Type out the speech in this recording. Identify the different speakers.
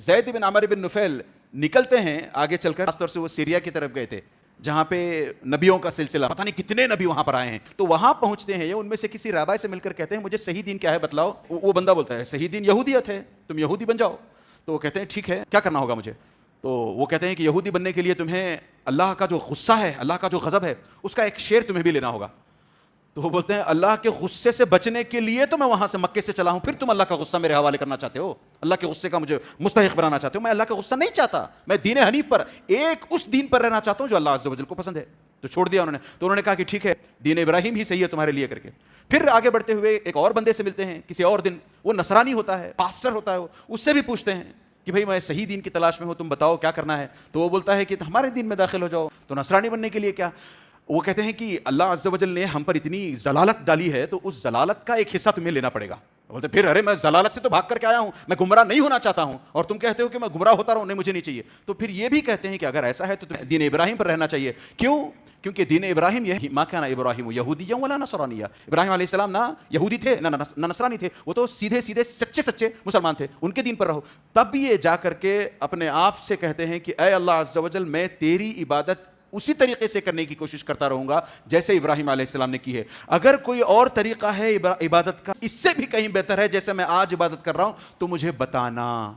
Speaker 1: زید بن عمر بن نفیل نکلتے ہیں آگے چل کر، خاص طور سے وہ سیریا کی طرف گئے تھے جہاں پہ نبیوں کا سلسلہ، پتہ نہیں کتنے نبی وہاں پر آئے ہیں. تو وہاں پہنچتے ہیں، یہ ان میں سے کسی رابع سے مل کر کہتے ہیں مجھے صحیح دین کیا ہے بتلاؤ. وہ بندہ بولتا ہے صحیح دین یہودیت ہے، تم یہودی بن جاؤ. تو وہ کہتے ہیں ٹھیک ہے، کیا کرنا ہوگا مجھے؟ تو وہ کہتے ہیں کہ یہودی بننے کے لیے تمہیں اللہ کا جو غصہ ہے، اللہ کا جو غضب ہے، اس کا ایک شیئر تمہیں بھی لینا ہوگا. تو وہ بولتے ہیں اللہ کے غصے سے بچنے کے لیے تو میں وہاں سے مکے سے چلا ہوں، پھر تم اللہ کا غصہ میرے حوالے کرنا چاہتے ہو، اللہ کے غصے کا مجھے مستحق بنانا چاہتے ہو. میں اللہ کا غصہ نہیں چاہتا، میں دین حنیف پر، ایک اس دین پر رہنا چاہتا ہوں جو اللہ عز و جل کو پسند ہے. تو چھوڑ دیا انہوں نے. تو انہوں نے کہا کہ ٹھیک ہے، دین ابراہیم ہی صحیح ہے تمہارے لیے کر کے. پھر آگے بڑھتے ہوئے ایک اور بندے سے ملتے ہیں کسی اور دن، وہ نصرانی ہوتا ہے، پاسٹر ہوتا ہے، وہ اس سے بھی پوچھتے ہیں کہ بھائی میں صحیح دین کی تلاش میں ہوں، تم بتاؤ کیا کرنا ہے. تو وہ بولتا ہے کہ ہمارے دین میں داخل ہو جاؤ. تو نصرانی بننے کے لیے کیا؟ وہ کہتے ہیں کہ اللہ عز و جل نے ہم پر اتنی ضلالت ڈالی ہے تو اس ضلالت کا ایک حصہ تمہیں لینا پڑے گا. بولتے پھر ارے میں ضلالت سے تو بھاگ کر کے آیا ہوں، میں گمراہ نہیں ہونا چاہتا ہوں، اور تم کہتے ہو کہ میں گمراہ ہوتا رہوں، نہیں مجھے نہیں چاہیے. تو پھر یہ بھی کہتے ہیں کہ اگر ایسا ہے تو تمہیں دین ابراہیم پر رہنا چاہیے. کیوں؟ کیونکہ دین ابراہیم یہ ما کان ابراہیم یہودیا ولا نصرانیا، ابراہیم علیہ السلام نہ یہودی تھے نہ نصرانی تھے، وہ تو سیدھے سیدھے سچے سچے مسلمان تھے، ان کے دین پر رہو. تب یہ جا کر کے اپنے آپ سے کہتے ہیں کہ اے اللہ عز و جل میں تیری عبادت اسی طریقے سے کرنے کی کوشش کرتا رہوں گا جیسے ابراہیم علیہ السلام نے کی ہے. اگر کوئی اور طریقہ ہے عبادت کا اس سے بھی کہیں بہتر ہے جیسے میں آج عبادت کر رہا ہوں تو مجھے بتانا.